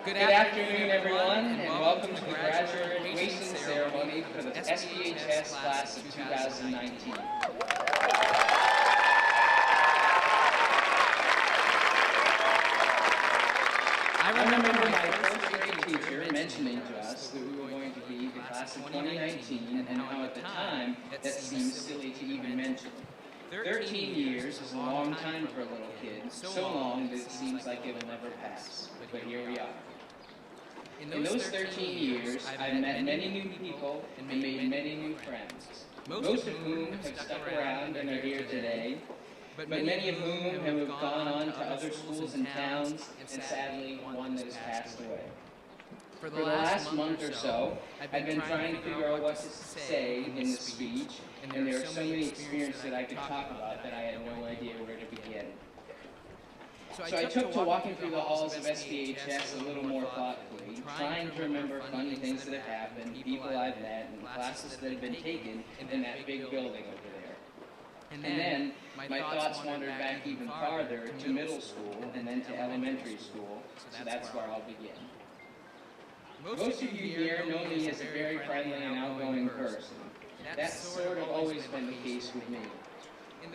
Good afternoon, everyone, and welcome to the graduation ceremony for the SPHS class of 2019. I remember my first grade teacher mentioning to us that we were going to be the class of 2019, and how at the time that seemed silly to even mention. 13 years is a long time for a little kid, so long that it seems like it'll never pass. But here we are. In those 13 years, I've met many new people and made many new friends, most of whom have stuck around and are here today, but many of whom have gone on to other schools and towns, and sadly, one that has passed away. For the last month or so, I've been trying to figure out what to say in the speech, and there are so many experiences that I could talk about that I had no idea where to begin. So I took to walking through the halls of SPHS a little more thoughtfully, trying to remember funny things that have happened, people I've met, and classes that have been taken in that big building over there. And then my thoughts wandered back even farther to middle school and then to elementary school, so that's where I'll begin. Most of you here know me as a very friendly and outgoing person. That's sort of always been the case with me.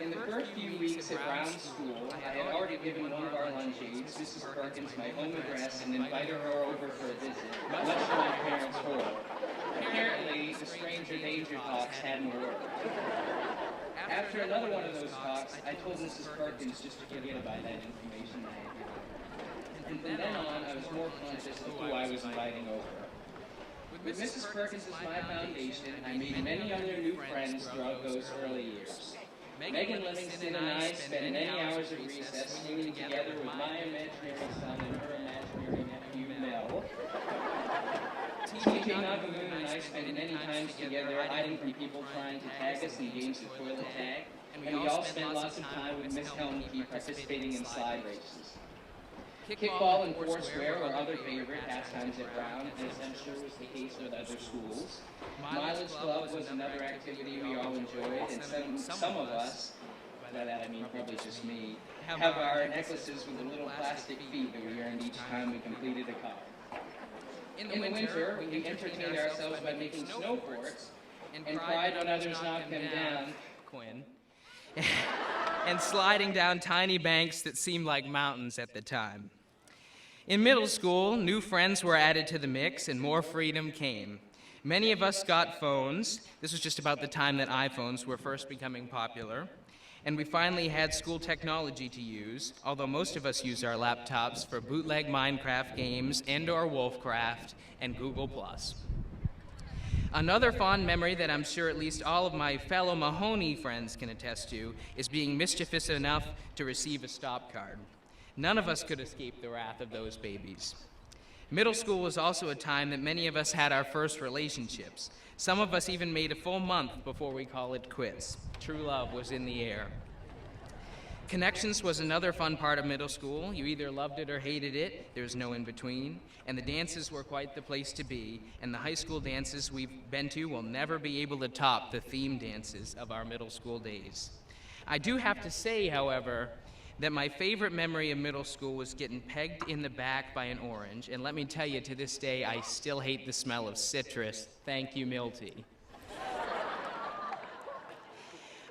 In the first few weeks at Brown School, I had already given one of our lunch aides, Mrs. Perkins, my home address and invited her over for a visit, much to my parents' horror. Apparently, the stranger danger talks hadn't worked. After another one of those talks, I told Mrs. Perkins just to forget about that information I had given. And from then on, I was more conscious of who I was inviting over. With Mrs. Perkins as my foundation, I made many other new friends throughout those early years. Megan Livingston and I spent many hours at recess singing together with my imaginary son and her imaginary nephew, Mel. TJ Nagamoon and I spent many times together hiding from people trying to tag us in games of toilet tag, and we all spent lots of time with Miss Helmke participating in slide races. Kickball and foursquare were other favorite pastimes at Brown, as I'm sure was the case with other schools. Mileage Club was another activity we all enjoyed, and some of us, by that I mean probably just me, have our necklaces with the little plastic feet that we earned each time we completed a card. In the winter, we entertained ourselves by making snow forts, and cried when others knocked them down, Quinn, and sliding down tiny banks that seemed like mountains at the time. In middle school, new friends were added to the mix and more freedom came. Many of us got phones. This was just about the time that iPhones were first becoming popular. And we finally had school technology to use, although most of us use our laptops for bootleg Minecraft games, and/or Wolfcraft, and Google+. Another fond memory that I'm sure at least all of my fellow Mahoney friends can attest to is being mischievous enough to receive a stop card. None of us could escape the wrath of those babies. Middle school was also a time that many of us had our first relationships. Some of us even made a full month before we call it quits. True love was in the air. Connections was another fun part of middle school. You either loved it or hated it. There was no in between. And the dances were quite the place to be. And the high school dances we've been to will never be able to top the theme dances of our middle school days. I do have to say, however, that my favorite memory of middle school was getting pegged in the back by an orange. And let me tell you, to this day, I still hate the smell of citrus. Thank you, Milty.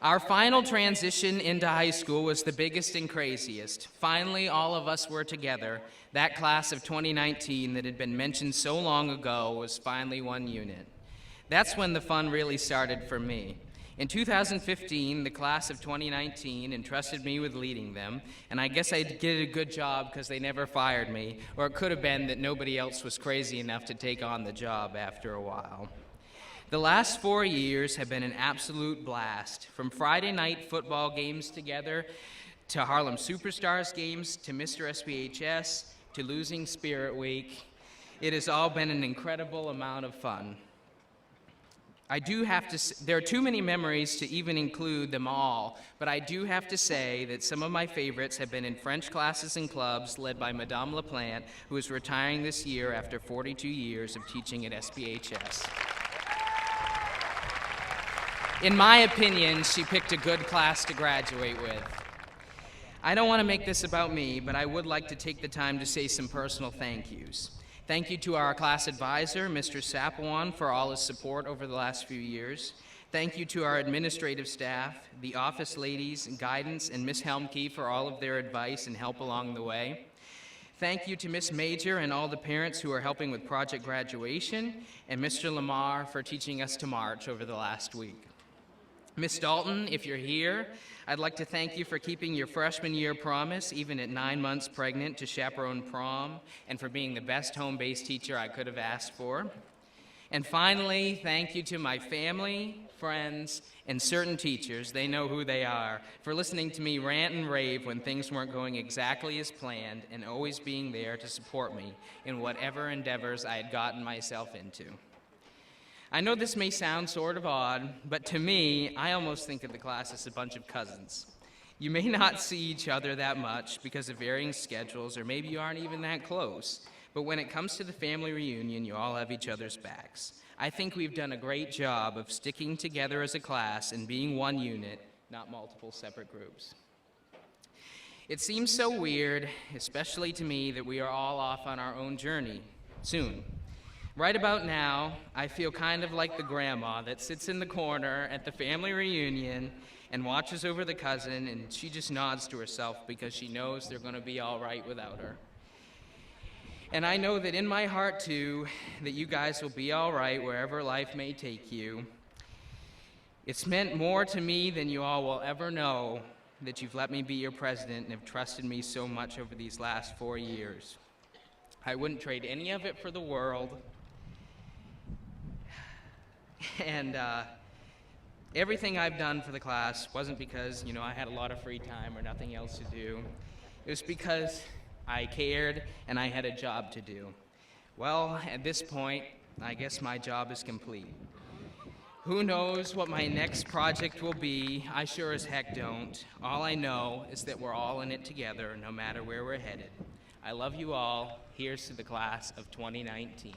Our final transition into high school was the biggest and craziest. Finally, all of us were together. That class of 2019 that had been mentioned so long ago was finally one unit. That's when the fun really started for me. In 2015, the class of 2019 entrusted me with leading them, and I guess I did a good job because they never fired me, or it could have been that nobody else was crazy enough to take on the job after a while. The last 4 years have been an absolute blast, from Friday night football games together, to Harlem Superstars games, to Mr. SPHS, to Losing Spirit Week. It has all been an incredible amount of fun. There are too many memories to even include them all, but I do have to say that some of my favorites have been in French classes and clubs led by Madame LaPlante, who is retiring this year after 42 years of teaching at SPHS. In my opinion, she picked a good class to graduate with. I don't want to make this about me, but I would like to take the time to say some personal thank yous. Thank you to our class advisor, Mr. Sapawan, for all his support over the last few years. Thank you to our administrative staff, the office ladies, guidance, and Ms. Helmke for all of their advice and help along the way. Thank you to Ms. Major and all the parents who are helping with project graduation, and Mr. Lamar for teaching us to march over the last week. Ms. Dalton, if you're here, I'd like to thank you for keeping your freshman year promise, even at 9 months pregnant, to chaperone prom, and for being the best home-based teacher I could have asked for. And finally, thank you to my family, friends, and certain teachers, they know who they are, for listening to me rant and rave when things weren't going exactly as planned and always being there to support me in whatever endeavors I had gotten myself into. I know this may sound sort of odd, but to me, I almost think of the class as a bunch of cousins. You may not see each other that much because of varying schedules, or maybe you aren't even that close, but when it comes to the family reunion, you all have each other's backs. I think we've done a great job of sticking together as a class and being one unit, not multiple separate groups. It seems so weird, especially to me, that we are all off on our own journey soon. Right about now, I feel kind of like the grandma that sits in the corner at the family reunion and watches over the cousin, and she just nods to herself because she knows they're going to be all right without her. And I know that in my heart, too, that you guys will be all right wherever life may take you. It's meant more to me than you all will ever know that you've let me be your president and have trusted me so much over these last 4 years. I wouldn't trade any of it for the world. And everything I've done for the class wasn't because, I had a lot of free time or nothing else to do. It was because I cared and I had a job to do. Well, at this point, I guess my job is complete. Who knows what my next project will be? I sure as heck don't. All I know is that we're all in it together, no matter where we're headed. I love you all. Here's to the class of 2019.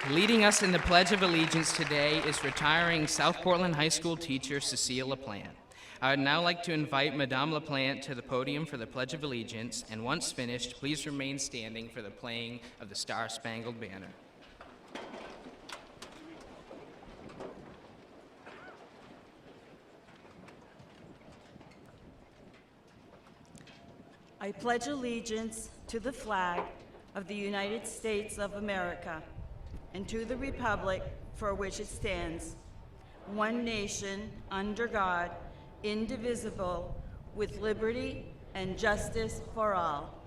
Leading us in the Pledge of Allegiance today is retiring South Portland High School teacher Cecile LaPlante. I would now like to invite Madame LaPlante to the podium for the Pledge of Allegiance, and once finished, please remain standing for the playing of the Star-Spangled Banner. I pledge allegiance to the flag of the United States of America and to the republic for which it stands, one nation, under God, indivisible, with liberty and justice for all.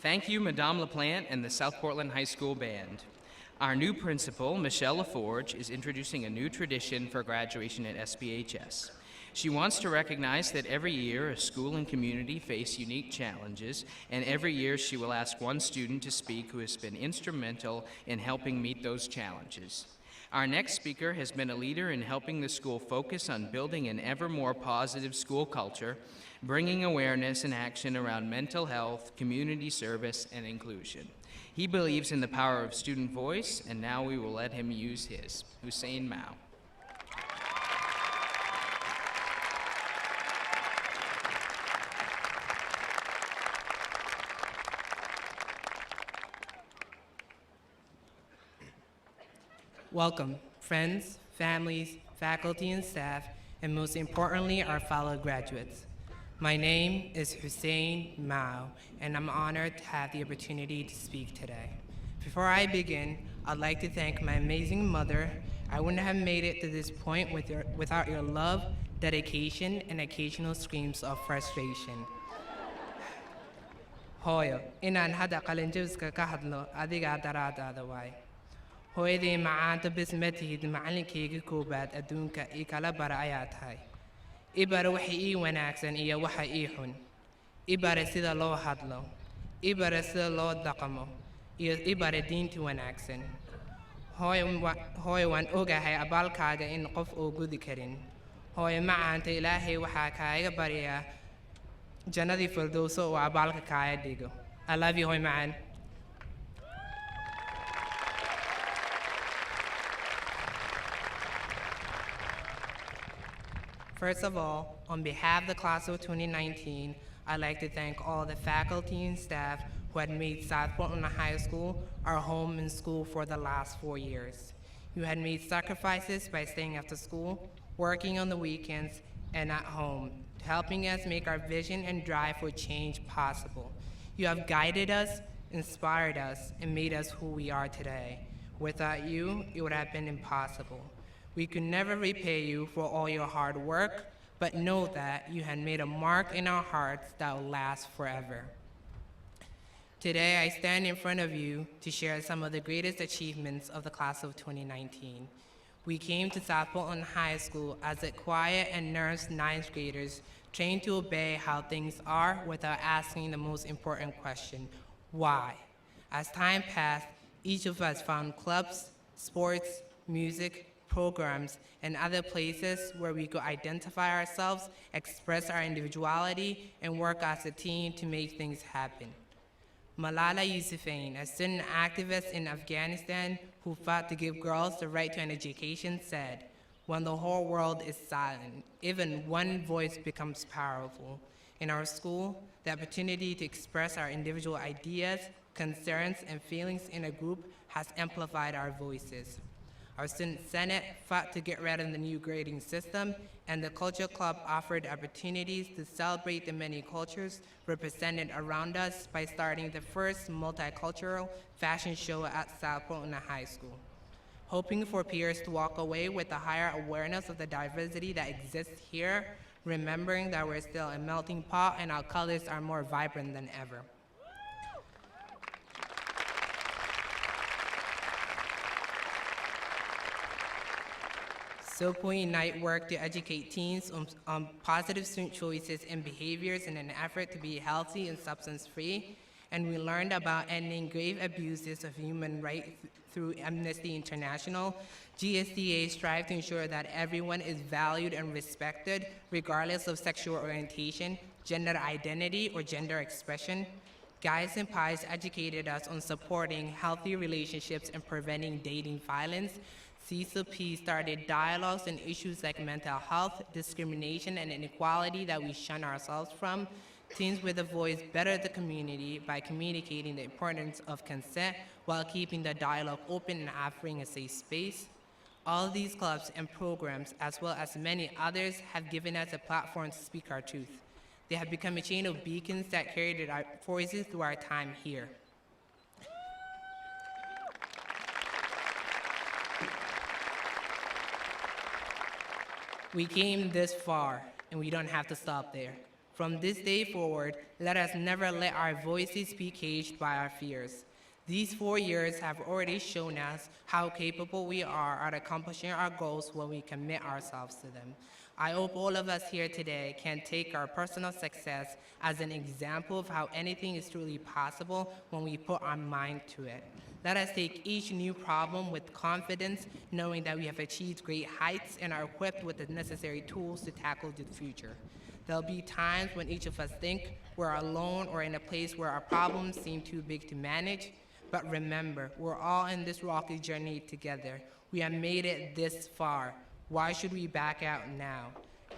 Thank you, Madame LaPlante and the South Portland High School Band. Our new principal, Michelle LaForge, is introducing a new tradition for graduation at SPHS. She wants to recognize that every year a school and community face unique challenges, and every year she will ask one student to speak who has been instrumental in helping meet those challenges. Our next speaker has been a leader in helping the school focus on building an ever more positive school culture, bringing awareness and action around mental health, community service, and inclusion. He believes in the power of student voice, and now we will let him use his. Hussein Mao. Welcome, friends, families, faculty and staff, and most importantly, our fellow graduates. My name is Hussein Mao, and I'm honored to have the opportunity to speak today. Before I begin, I'd like to thank my amazing mother. I wouldn't have made it to this point without your love, dedication, and occasional screams of frustration. Hooyo, inaan hadda qalinjabiska ka hadlo adigaa daraadaada waay. Hooyaday macaanta bis ma tihid macallinkayga koowaad adduunka ii kala bara ayaa tahay. I bara waxa ii wanaagsan iyo waxa ii xun. I bara sida loo hadlo. I bara sida loo dhaqmo. Iyo I bara diinta wanaagsan. Hooyo waan ogahay abaalkaaga in qof oo gudi karin. Hooyo macaanta Ilaahay waxaa kaaga baryaa jannadii firdowso oo abaalka kaaga dhigo. I love you, hooyo macaan. First of all, on behalf of the class of 2019, I'd like to thank all the faculty and staff who had made South Portland High School our home and school for the last 4 years. You had made sacrifices by staying after school, working on the weekends, and at home, helping us make our vision and drive for change possible. You have guided us, inspired us, and made us who we are today. Without you, it would have been impossible. We could never repay you for all your hard work, but know that you had made a mark in our hearts that will last forever. Today, I stand in front of you to share some of the greatest achievements of the class of 2019. We came to South Portland High School as a quiet and nervous ninth graders, trained to obey how things are without asking the most important question, why? As time passed, each of us found clubs, sports, music, programs, and other places where we could identify ourselves, express our individuality, and work as a team to make things happen. Malala Yousafzai, a student activist in Afghanistan who fought to give girls the right to an education, said, "When the whole world is silent, even one voice becomes powerful." In our school, the opportunity to express our individual ideas, concerns, and feelings in a group has amplified our voices. Our student senate fought to get rid of the new grading system, and the culture club offered opportunities to celebrate the many cultures represented around us by starting the first multicultural fashion show at South Portland High School. Hoping for peers to walk away with a higher awareness of the diversity that exists here, remembering that we're still a melting pot and our colors are more vibrant than ever. Silkwood Unite worked to educate teens on positive student choices and behaviors in an effort to be healthy and substance-free, and we learned about ending grave abuses of human rights through Amnesty International. GSDA strive to ensure that everyone is valued and respected, regardless of sexual orientation, gender identity, or gender expression. Guys and Pies educated us on supporting healthy relationships and preventing dating violence. CSOP started dialogues on issues like mental health, discrimination, and inequality that we shun ourselves from. Teens with a Voice better the community by communicating the importance of consent while keeping the dialogue open and offering a safe space. All of these clubs and programs, as well as many others, have given us a platform to speak our truth. They have become a chain of beacons that carried our voices through our time here. We came this far, and we don't have to stop there. From this day forward, let us never let our voices be caged by our fears. These 4 years have already shown us how capable we are at accomplishing our goals when we commit ourselves to them. I hope all of us here today can take our personal success as an example of how anything is truly possible when we put our mind to it. Let us take each new problem with confidence, knowing that we have achieved great heights and are equipped with the necessary tools to tackle the future. There'll be times when each of us think we're alone or in a place where our problems seem too big to manage. But remember, we're all in this rocky journey together. We have made it this far. Why should we back out now?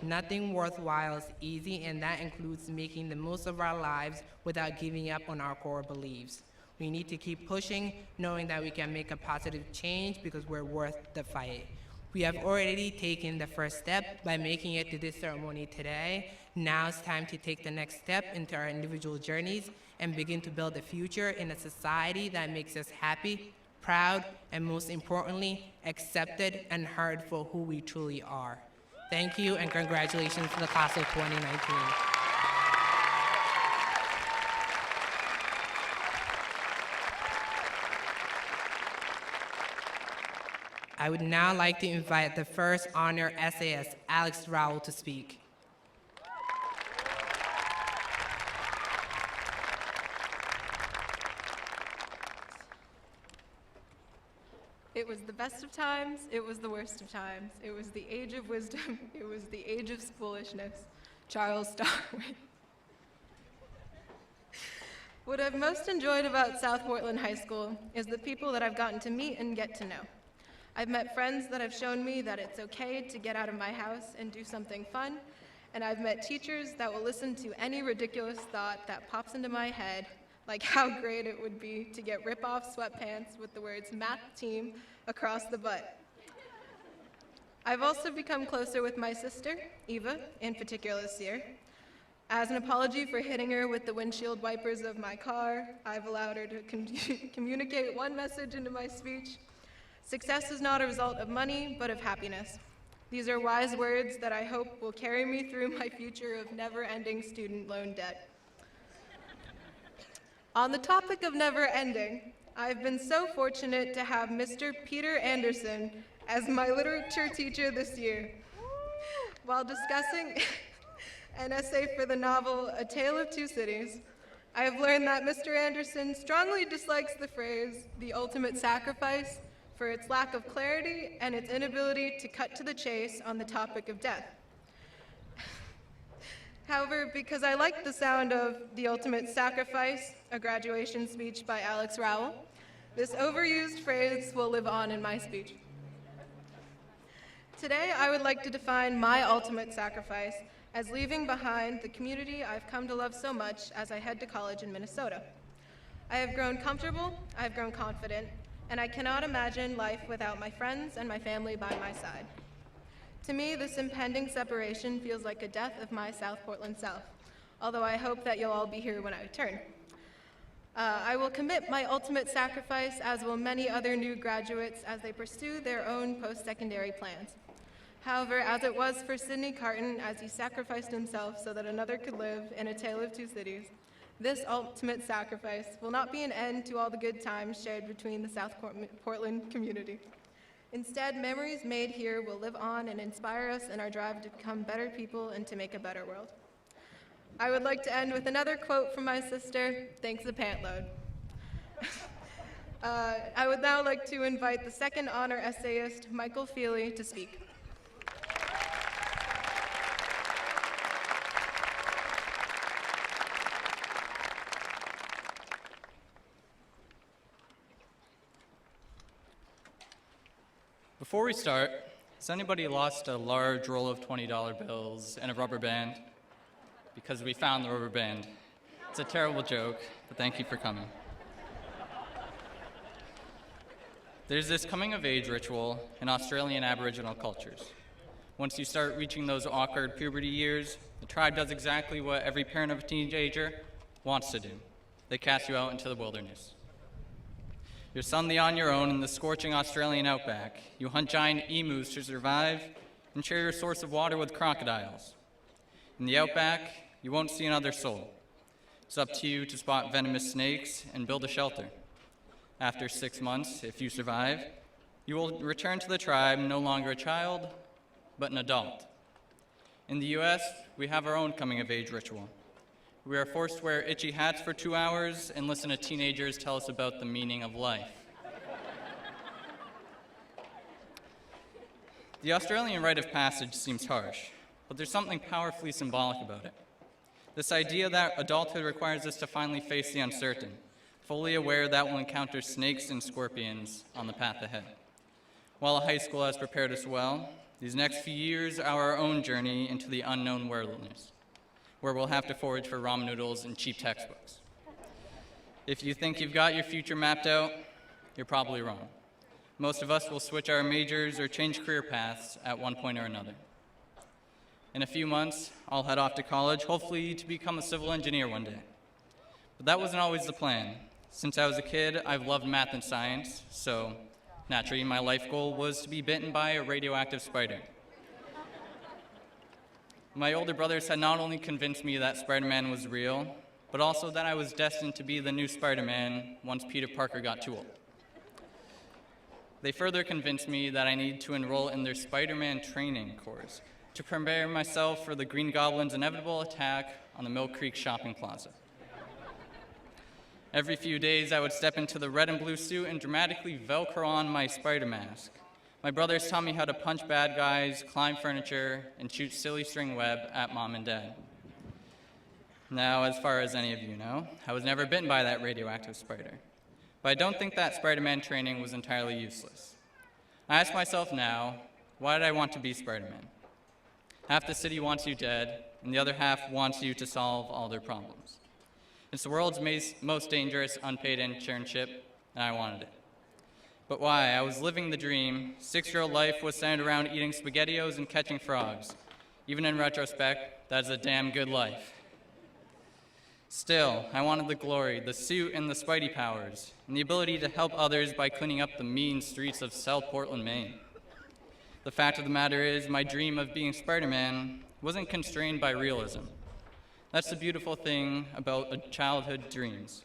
Nothing worthwhile is easy, and that includes making the most of our lives without giving up on our core beliefs. We need to keep pushing, knowing that we can make a positive change because we're worth the fight. We have already taken the first step by making it to this ceremony today. Now it's time to take the next step into our individual journeys and begin to build a future in a society that makes us happy, proud, and most importantly, accepted and heard for who we truly are. Thank you, and congratulations to the class of 2019. I would now like to invite the first honor essayist, Alex Rowell, to speak. It was the best of times, it was the worst of times. It was the age of wisdom, it was the age of foolishness. Charles Darwin. What I've most enjoyed about South Portland High School is the people that I've gotten to meet and get to know. I've met friends that have shown me that it's okay to get out of my house and do something fun, and I've met teachers that will listen to any ridiculous thought that pops into my head, like how great it would be to get rip-off sweatpants with the words math team across the butt. I've also become closer with my sister, Eva, in particular this year. As an apology for hitting her with the windshield wipers of my car, I've allowed her to communicate one message into my speech. Success is not a result of money, but of happiness. These are wise words that I hope will carry me through my future of never-ending student loan debt. On the topic of never ending, I've been so fortunate to have Mr. Peter Anderson as my literature teacher this year. While discussing an essay for the novel A Tale of Two Cities, I have learned that Mr. Anderson strongly dislikes the phrase, the ultimate sacrifice, for its lack of clarity and its inability to cut to the chase on the topic of death. However, because I like the sound of The Ultimate Sacrifice, a graduation speech by Alex Rowell, this overused phrase will live on in my speech. Today, I would like to define my ultimate sacrifice as leaving behind the community I've come to love so much as I head to college in Minnesota. I have grown comfortable, I have grown confident, and I cannot imagine life without my friends and my family by my side. To me, this impending separation feels like a death of my South Portland self, although I hope that you'll all be here when I return. I will commit my ultimate sacrifice, as will many other new graduates, as they pursue their own post-secondary plans. However, as it was for Sidney Carton, as he sacrificed himself so that another could live in A Tale of Two Cities, this ultimate sacrifice will not be an end to all the good times shared between the South Portland community. Instead, memories made here will live on and inspire us in our drive to become better people and to make a better world. I would like to end with another quote from my sister, thanks a pant load. I would now like to invite the second honor essayist, Michael Feely, to speak. Before we start, has anybody lost a large roll of $20 bills and a rubber band? Because we found the rubber band. It's a terrible joke, but thank you for coming. There's this coming-of-age ritual in Australian Aboriginal cultures. Once you start reaching those awkward puberty years, the tribe does exactly what every parent of a teenager wants to do. They cast you out into the wilderness. You're suddenly on your own in the scorching Australian outback. You hunt giant emus to survive and share your source of water with crocodiles. In the outback, you won't see another soul. It's up to you to spot venomous snakes and build a shelter. After 6 months, if you survive, you will return to the tribe no longer a child, but an adult. In the US, we have our own coming-of-age ritual. We are forced to wear itchy hats for 2 hours and listen to teenagers tell us about the meaning of life. The Australian rite of passage seems harsh, but there's something powerfully symbolic about it. This idea that adulthood requires us to finally face the uncertain, fully aware that we'll encounter snakes and scorpions on the path ahead. While high school has prepared us well, these next few years are our own journey into the unknown wilderness, where we'll have to forage for ramen noodles and cheap textbooks. If you think you've got your future mapped out, you're probably wrong. Most of us will switch our majors or change career paths at one point or another. In a few months, I'll head off to college, hopefully to become a civil engineer one day. But that wasn't always the plan. Since I was a kid, I've loved math and science, so naturally my life goal was to be bitten by a radioactive spider. My older brothers had not only convinced me that Spider-Man was real, but also that I was destined to be the new Spider-Man once Peter Parker got too old. They further convinced me that I needed to enroll in their Spider-Man training course to prepare myself for the Green Goblin's inevitable attack on the Mill Creek shopping plaza. Every few days, I would step into the red and blue suit and dramatically Velcro on my spider mask. My brothers taught me how to punch bad guys, climb furniture, and shoot silly string web at mom and dad. Now, as far as any of you know, I was never bitten by that radioactive spider. But I don't think that Spider-Man training was entirely useless. I ask myself now, why did I want to be Spider-Man? Half the city wants you dead, and the other half wants you to solve all their problems. It's the world's most dangerous unpaid internship, and I wanted it. But why? I was living the dream. 6-year-old life was centered around eating SpaghettiOs and catching frogs. Even in retrospect, that is a damn good life. Still, I wanted the glory, the suit, and the Spidey powers, and the ability to help others by cleaning up the mean streets of South Portland, Maine. The fact of the matter is, my dream of being Spider-Man wasn't constrained by realism. That's the beautiful thing about childhood dreams.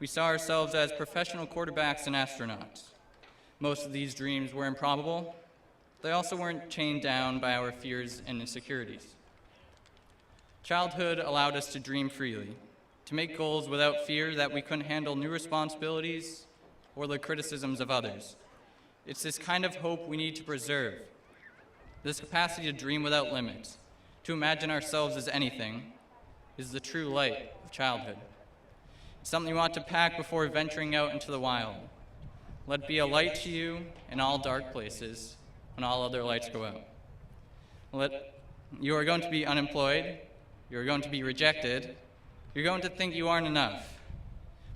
We saw ourselves as professional quarterbacks and astronauts. Most of these dreams were improbable. They also weren't chained down by our fears and insecurities. Childhood allowed us to dream freely, to make goals without fear that we couldn't handle new responsibilities or the criticisms of others. It's this kind of hope we need to preserve, this capacity to dream without limits, to imagine ourselves as anything, is the true light of childhood. It's something you want to pack before venturing out into the wild. Let it be a light to you in all dark places when all other lights go out. You are going to be unemployed, you're going to be rejected, you're going to think you aren't enough.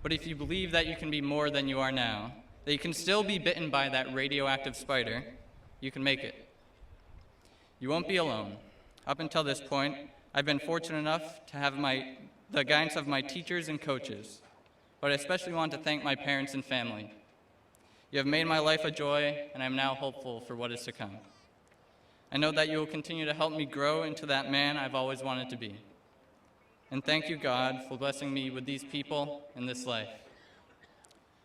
But if you believe that you can be more than you are now, that you can still be bitten by that radioactive spider, you can make it. You won't be alone. Up until this point, I've been fortunate enough to have the guidance of my teachers and coaches, but I especially want to thank my parents and family. You have made my life a joy, and I'm now hopeful for what is to come. I know that you will continue to help me grow into that man I've always wanted to be. And thank you, God, for blessing me with these people and this life.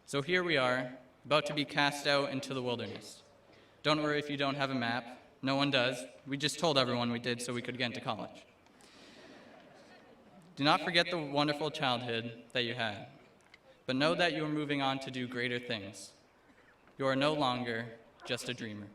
So here we are, about to be cast out into the wilderness. Don't worry if you don't have a map. No one does. We just told everyone we did so we could get into college. Do not forget the wonderful childhood that you had, but know that you are moving on to do greater things. You are no longer just a dreamer.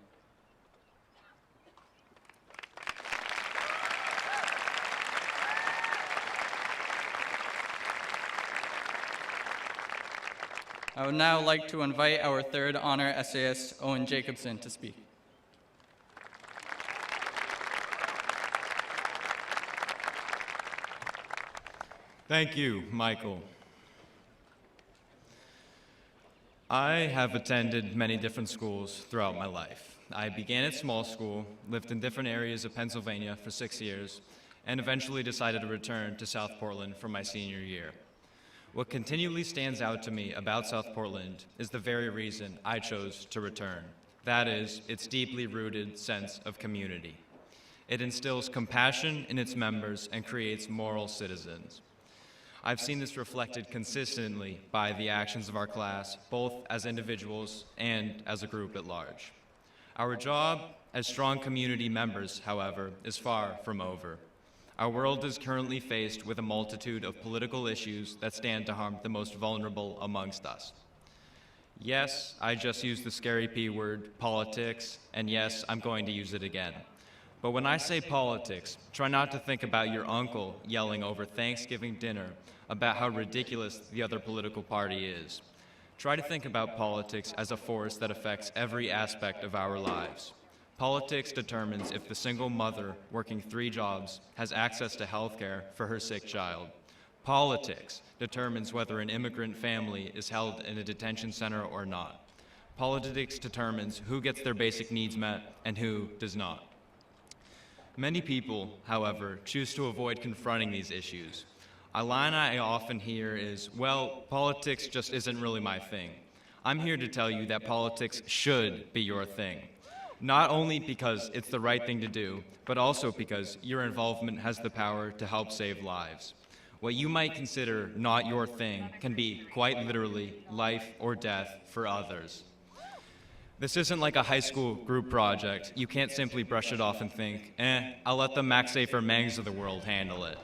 I would now like to invite our third honor essayist, Owen Jacobson, to speak. Thank you, Michael. I have attended many different schools throughout my life. I began at small school, lived in different areas of Pennsylvania for 6 years, and eventually decided to return to South Portland for my senior year. What continually stands out to me about South Portland is the very reason I chose to return. That is, its deeply rooted sense of community. It instills compassion in its members and creates moral citizens. I've seen this reflected consistently by the actions of our class, both as individuals and as a group at large. Our job as strong community members, however, is far from over. Our world is currently faced with a multitude of political issues that stand to harm the most vulnerable amongst us. Yes, I just used the scary P word, politics, and yes, I'm going to use it again. But when I say politics, try not to think about your uncle yelling over Thanksgiving dinner about how ridiculous the other political party is. Try to think about politics as a force that affects every aspect of our lives. Politics determines if the single mother working 3 jobs has access to health care for her sick child. Politics determines whether an immigrant family is held in a detention center or not. Politics determines who gets their basic needs met and who does not. Many people, however, choose to avoid confronting these issues. A line I often hear is, well, politics just isn't really my thing. I'm here to tell you that politics should be your thing. Not only because it's the right thing to do, but also because your involvement has the power to help save lives. What you might consider not your thing can be, quite literally, life or death for others. This isn't like a high school group project. You can't simply brush it off and think, I'll let the Max Safer Mangs of the world handle it.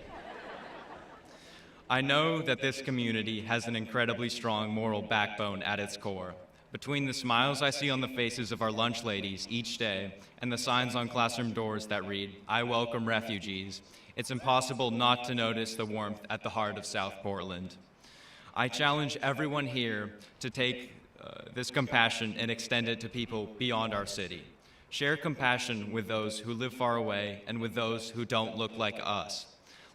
I know that this community has an incredibly strong moral backbone at its core. Between the smiles I see on the faces of our lunch ladies each day and the signs on classroom doors that read, "I welcome refugees," it's impossible not to notice the warmth at the heart of South Portland. I challenge everyone here to take this compassion and extend it to people beyond our city. Share compassion with those who live far away and with those who don't look like us.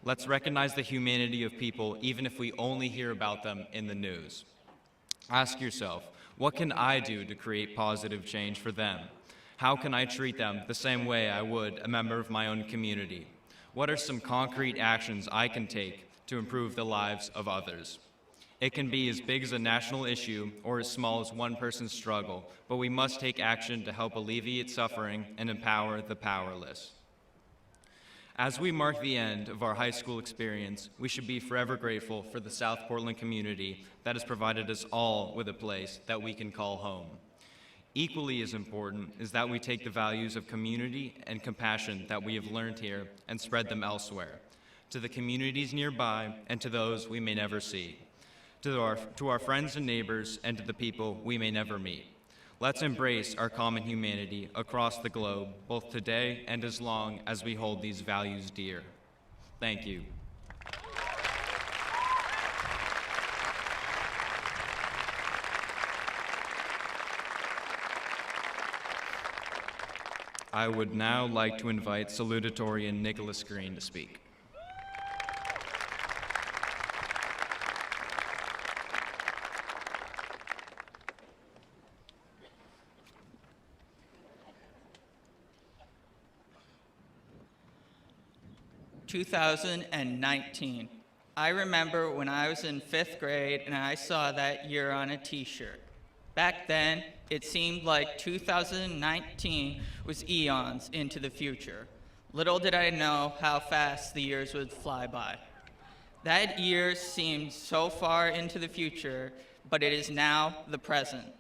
Let's recognize the humanity of people even if we only hear about them in the news. Ask yourself, what can I do to create positive change for them? How can I treat them the same way I would a member of my own community? What are some concrete actions I can take to improve the lives of others? It can be as big as a national issue or as small as one person's struggle, but we must take action to help alleviate suffering and empower the powerless. As we mark the end of our high school experience, we should be forever grateful for the South Portland community that has provided us all with a place that we can call home. Equally as important is that we take the values of community and compassion that we have learned here and spread them elsewhere, to the communities nearby and to those we may never see, to our friends and neighbors and to the people we may never meet. Let's embrace our common humanity across the globe, both today and as long as we hold these values dear. Thank you. I would now like to invite salutatorian Nicholas Green to speak. "2019. I remember when I was in 5th grade and I saw that year on a t-shirt. Back then, it seemed like 2019 was eons into the future. Little did I know how fast the years would fly by. That year seemed so far into the future, but it is now the present.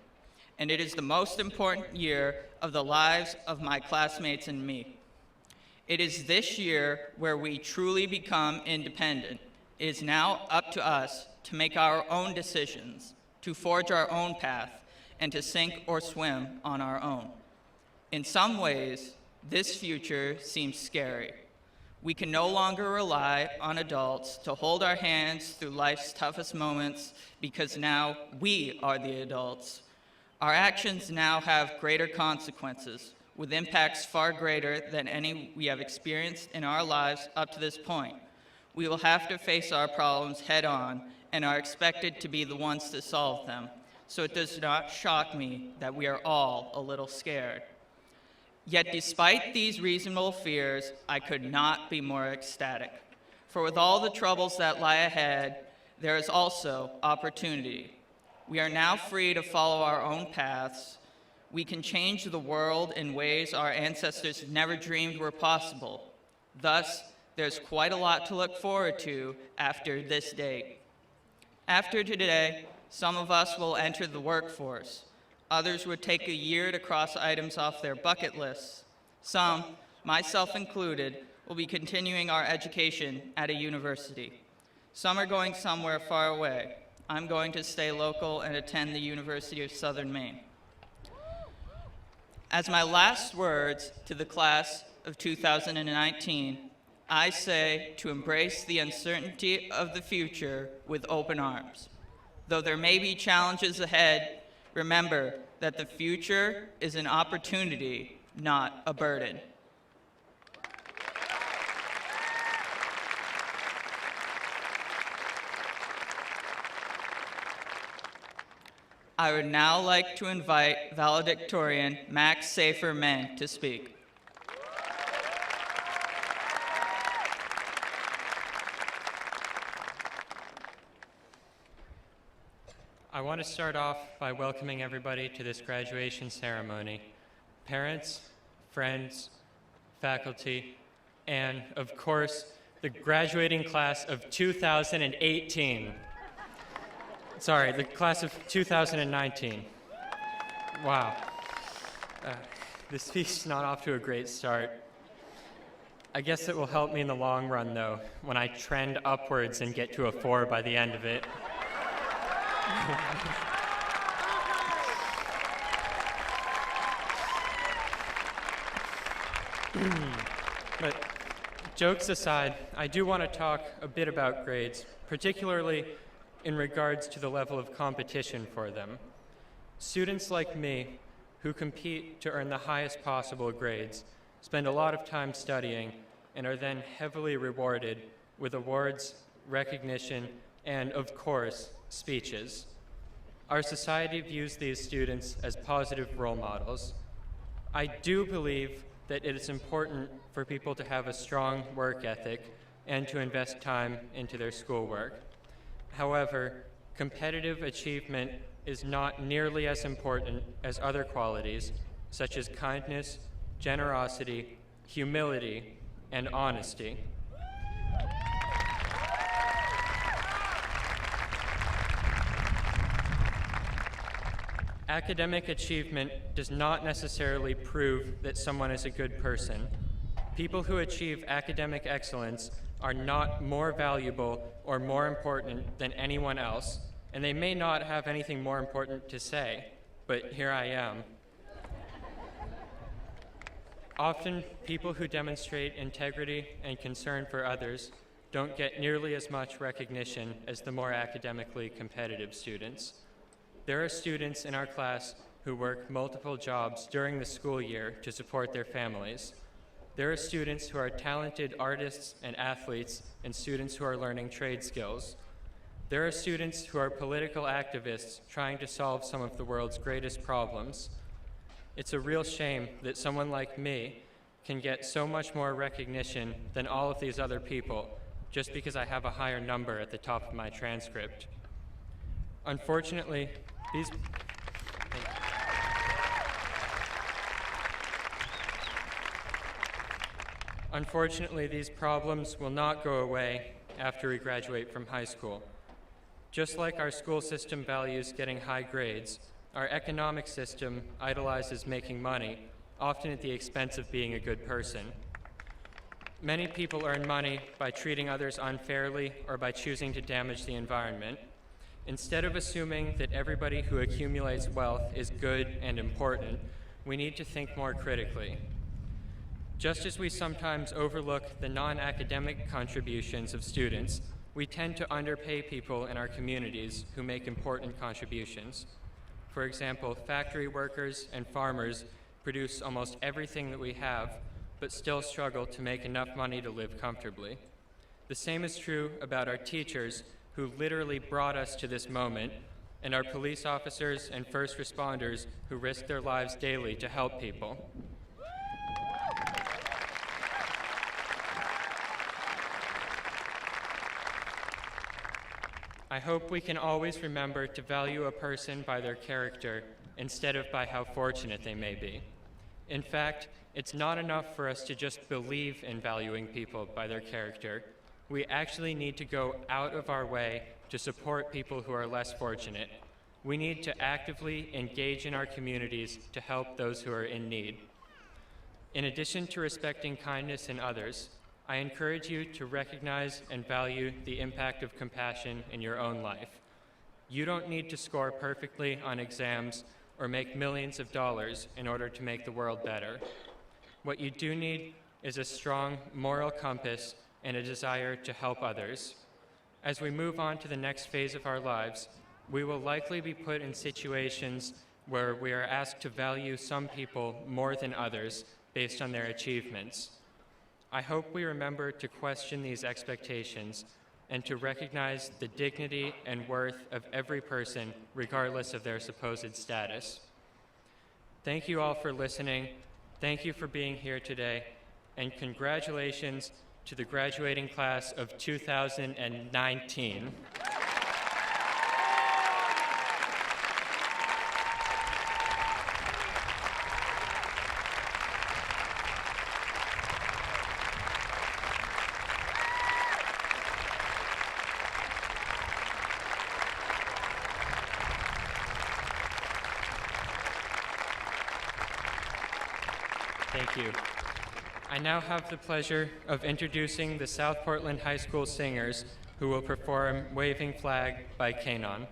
And it is the most important year of the lives of my classmates and me. It is this year where we truly become independent. It is now up to us to make our own decisions, to forge our own path, and to sink or swim on our own. In some ways, this future seems scary. We can no longer rely on adults to hold our hands through life's toughest moments because now we are the adults. Our actions now have greater consequences, with impacts far greater than any we have experienced in our lives up to this point. We will have to face our problems head on and are expected to be the ones to solve them, so it does not shock me that we are all a little scared. Yet despite these reasonable fears, I could not be more ecstatic. For with all the troubles that lie ahead, there is also opportunity. We are now free to follow our own paths. We can change the world in ways our ancestors never dreamed were possible. Thus, there's quite a lot to look forward to after this date. After today, some of us will enter the workforce. Others would take a year to cross items off their bucket lists. Some, myself included, will be continuing our education at a university. Some are going somewhere far away. I'm going to stay local and attend the University of Southern Maine. As my last words to the class of 2019, I say to embrace the uncertainty of the future with open arms. Though there may be challenges ahead, remember that the future is an opportunity, not a burden. I would now like to invite valedictorian Max Safer-Meng to speak. I want to start off by welcoming everybody to this graduation ceremony. Parents, friends, faculty, and of course, the graduating class of 2018. Sorry, the class of 2019. Wow. This speech's not off to a great start. I guess it will help me in the long run, though, when I trend upwards and get to a 4 by the end of it. But jokes aside, I do want to talk a bit about grades, particularly in regards to the level of competition for them. Students like me, who compete to earn the highest possible grades, spend a lot of time studying and are then heavily rewarded with awards, recognition, and, of course, speeches. Our society views these students as positive role models. I do believe that it is important for people to have a strong work ethic and to invest time into their schoolwork. However, competitive achievement is not nearly as important as other qualities, such as kindness, generosity, humility, and honesty. Academic achievement does not necessarily prove that someone is a good person. People who achieve academic excellence are not more valuable or more important than anyone else, and they may not have anything more important to say, but here I am. Often, people who demonstrate integrity and concern for others don't get nearly as much recognition as the more academically competitive students. There are students in our class who work multiple jobs during the school year to support their families. There are students who are talented artists and athletes, and students who are learning trade skills. There are students who are political activists trying to solve some of the world's greatest problems. It's a real shame that someone like me can get so much more recognition than all of these other people just because I have a higher number at the top of my transcript. Unfortunately, these problems will not go away after we graduate from high school. Just like our school system values getting high grades, our economic system idolizes making money, often at the expense of being a good person. Many people earn money by treating others unfairly or by choosing to damage the environment. Instead of assuming that everybody who accumulates wealth is good and important, we need to think more critically. Just as we sometimes overlook the non-academic contributions of students, we tend to underpay people in our communities who make important contributions. For example, factory workers and farmers produce almost everything that we have, but still struggle to make enough money to live comfortably. The same is true about our teachers, who literally brought us to this moment, and our police officers and first responders who risk their lives daily to help people. I hope we can always remember to value a person by their character instead of by how fortunate they may be. In fact, it's not enough for us to just believe in valuing people by their character. We actually need to go out of our way to support people who are less fortunate. We need to actively engage in our communities to help those who are in need. In addition to respecting kindness in others, I encourage you to recognize and value the impact of compassion in your own life. You don't need to score perfectly on exams or make millions of dollars in order to make the world better. What you do need is a strong moral compass and a desire to help others. As we move on to the next phase of our lives, we will likely be put in situations where we are asked to value some people more than others based on their achievements. I hope we remember to question these expectations and to recognize the dignity and worth of every person, regardless of their supposed status. Thank you all for listening. Thank you for being here today, and congratulations to the graduating class of 2019. Thank you. I now have the pleasure of introducing the South Portland High School singers who will perform Waving Flag by Kanon.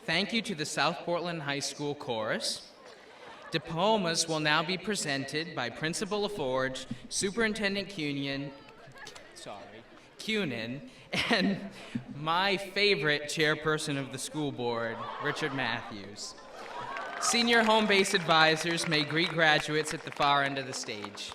Thank you to the South Portland High School Chorus. Diplomas will now be presented by Principal LaForge, Superintendent Cunin, and my favorite chairperson of the school board, Richard Matthews. Senior home base advisors may greet graduates at the far end of the stage.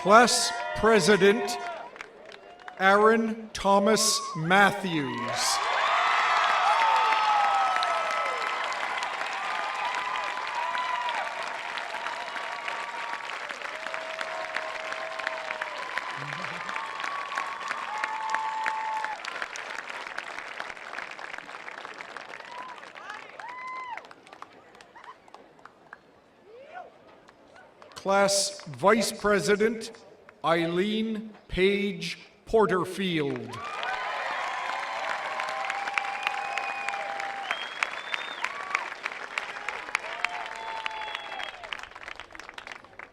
Class President Aaron Thomas Matthews. Class Vice President Eileen Page Porterfield.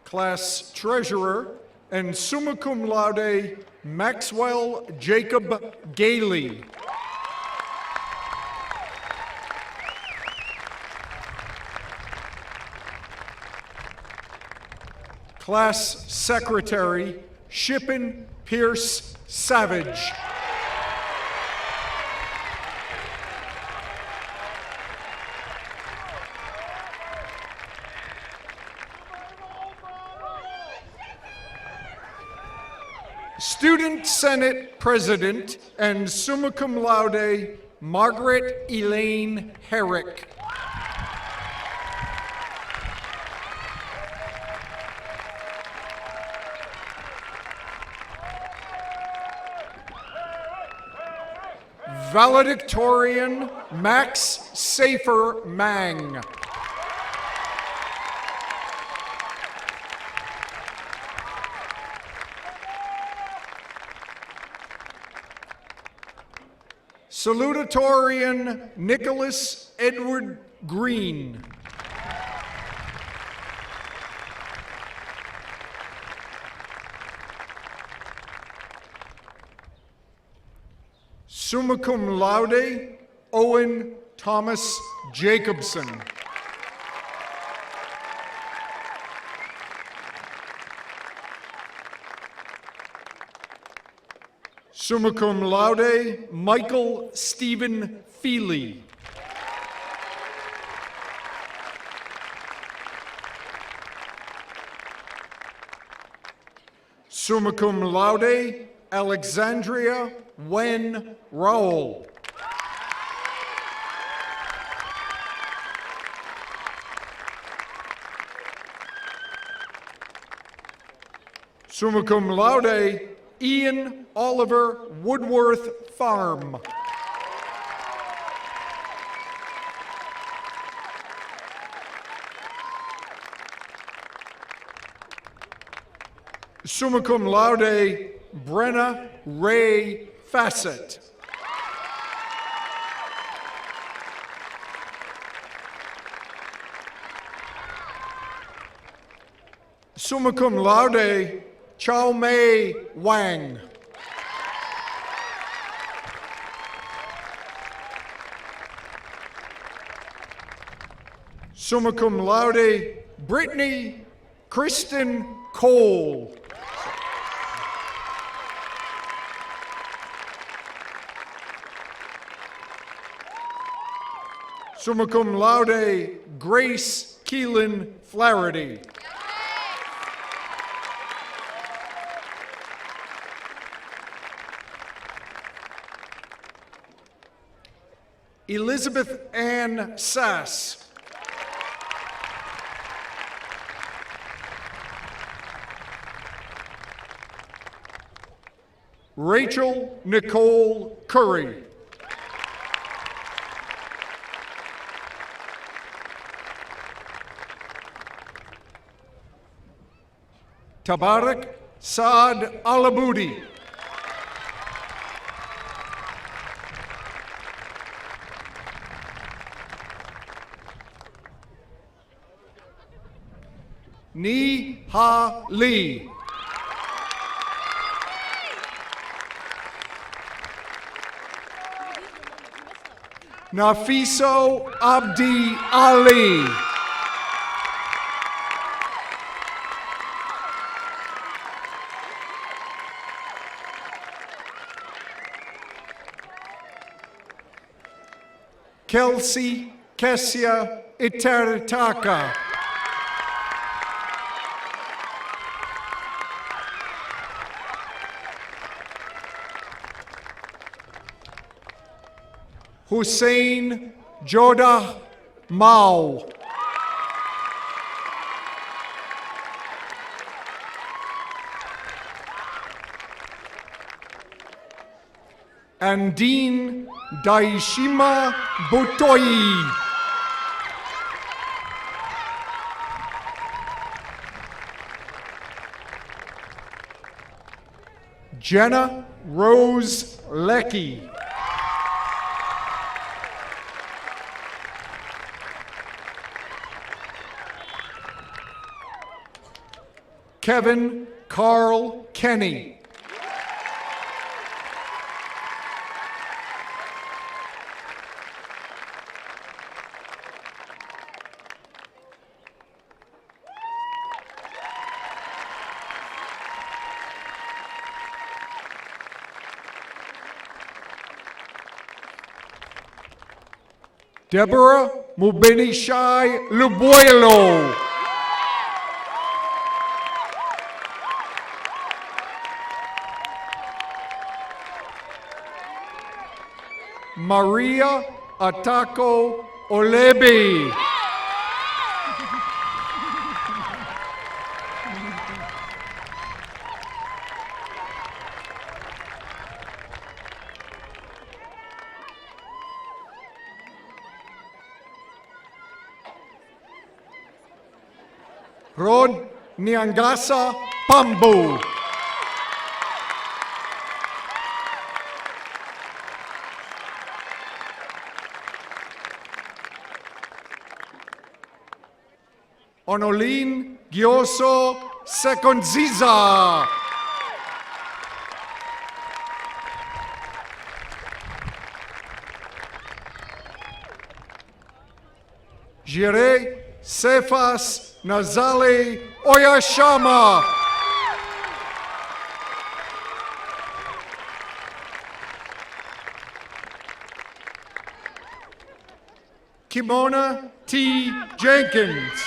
Class Treasurer and summa cum laude Maxwell Jacob Gailey. Class Secretary, Shippen Pierce Savage. Student Senate President and summa cum laude, Margaret Elaine Herrick. Valedictorian Max Safer Mang. Salutatorian Nicholas Edward Green. Summa cum laude, Owen Thomas Jacobson. Summa cum laude, Michael Stephen Feely. Summa cum laude, Alexandria Wen Rowell. Summa cum laude, Ian Oliver Woodworth Farm. Summa cum laude, Brenna Ray Fassett. Summa cum laude, Chow Mei Wang. Summa cum laude, Brittany Kristen Cole. Summa cum laude, Grace Keelan Flaherty. Elizabeth Ann Sass. Rachel Nicole Curry. Tabarak Saad Alaboudi. Ni Ha Lee. Nafiso Abdi Ali. Kelsey Kessia Itaritaka. Hussein Jodah Mao. Andine Daishima Butoi. Jenna Rose Leckie. Kevin Carl Kenny. Deborah Mubenishai Lubuelo. Maria Atako Olebi. Rod Nyangasa Pambu. Onolin Gioso Sekonziza. Jire Cephas Nazali Oyashama. Kimona T. Jenkins.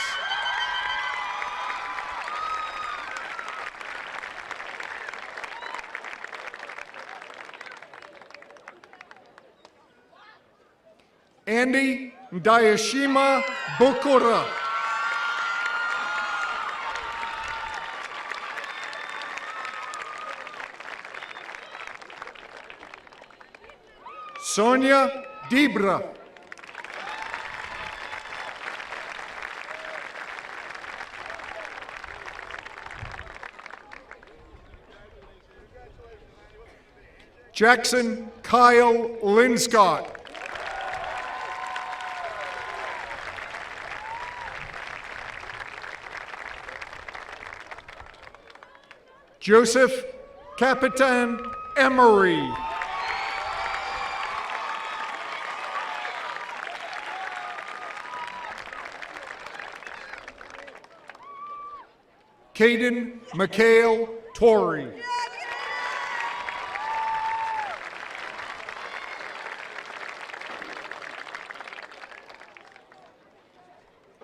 Andy Dayashima Bokura. Sonia Dibra. Jackson Kyle Linscott. Joseph Capitan Emery. Caden McHale Torrey.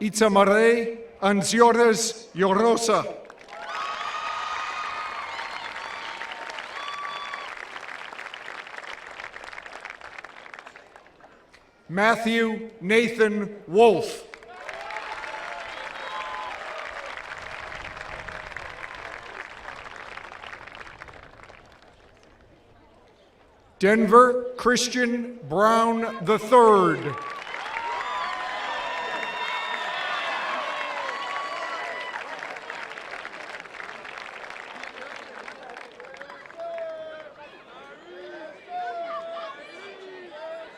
Itzamare Anziores Yorosa. Matthew Nathan Wolf. Denver Christian Brown III.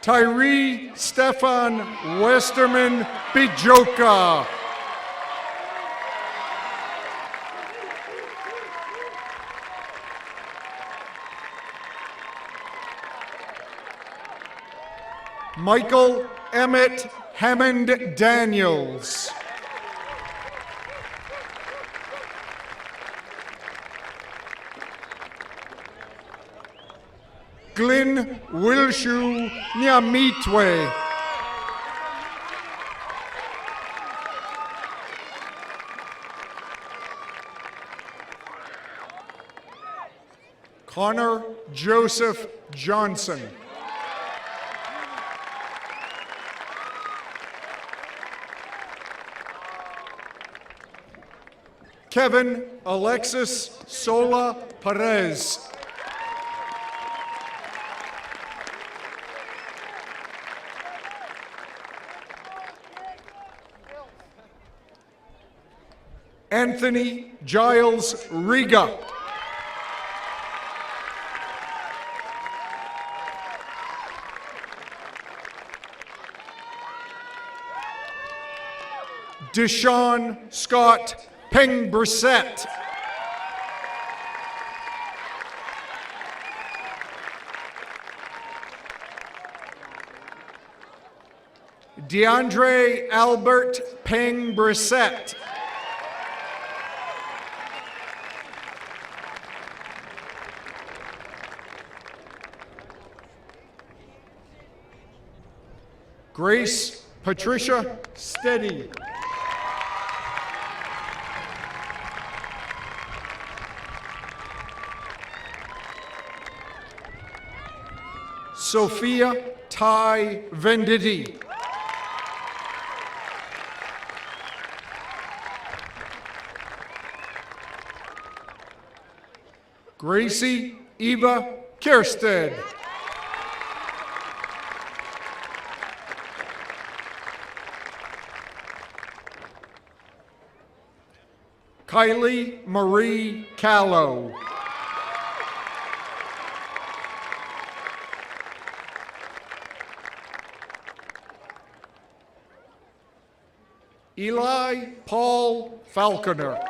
Tyree Stefan Westerman Bijoka. Michael Emmett Hammond Daniels. Glenn Wilshu Nyamitwe. Connor Joseph Johnson. Kevin Alexis Sola Perez. Anthony Giles Riga. Deshaun Scott Peng-Brissett. DeAndre Albert Peng-Brissett. Grace Patricia Steady. Sophia Ty Venditti. Gracie Eva Kiersted. Kylie Marie Callow. Eli Paul Falconer.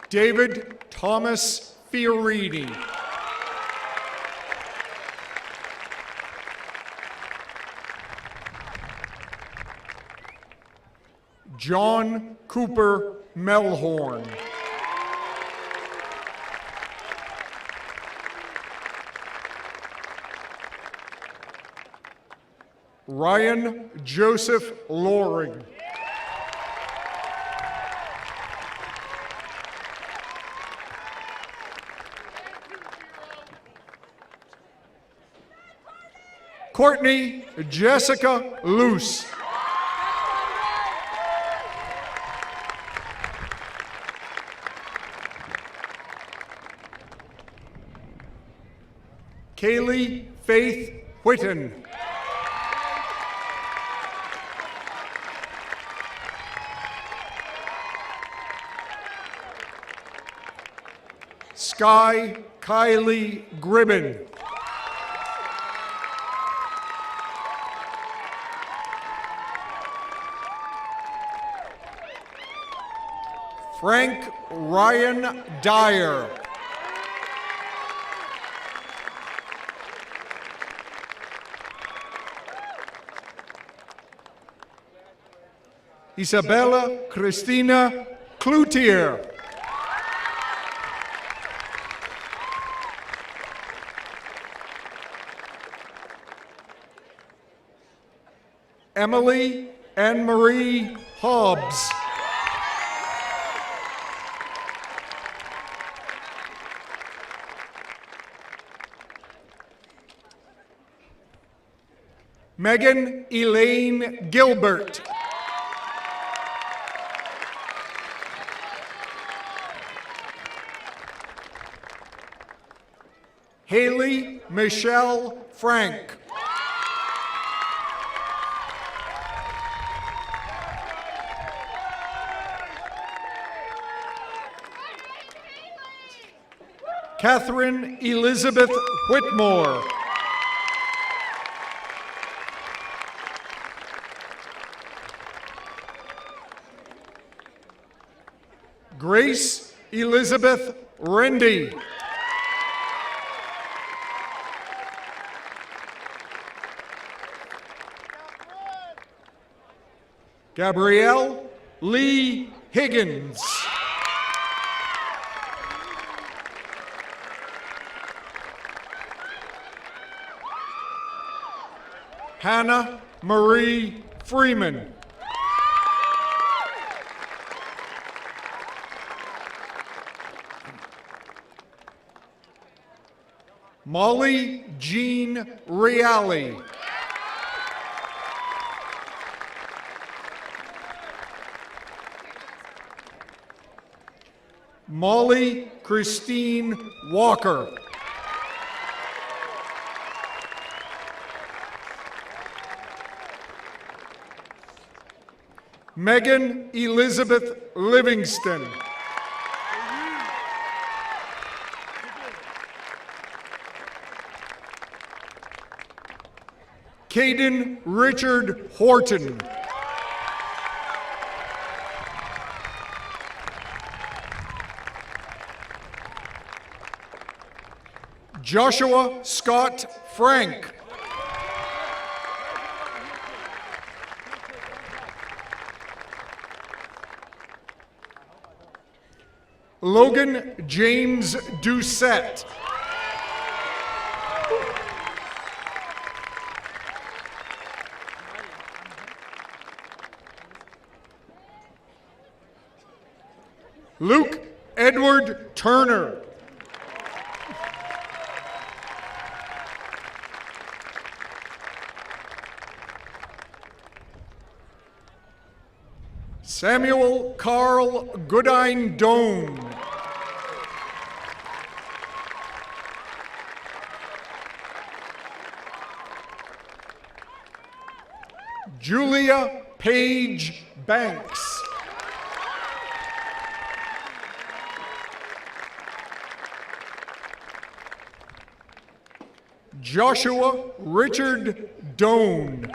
David Thomas Fiorini. John Cooper Melhorn. Ryan Joseph Loring. Courtney Jessica Luce. Kaylee Faith Whitten. Sky Kylie Gribben. Frank Ryan Dyer. Isabella Christina Cloutier. Emily Anne-Marie Hobbs. Megan Elaine Gilbert. Haley Michelle Frank. Catherine Elizabeth Whitmore. Grace Elizabeth Rendy. Gabrielle Lee Higgins. Hannah Marie Freeman. Molly Jean Reale. Molly Christine Walker. Megan Elizabeth Livingston. Caden Richard Horton. Joshua Scott Frank. Logan James Doucette. Luke Edward Turner. Samuel Carl Goodine Doan. Julia Page Banks. Joshua Richard Doan.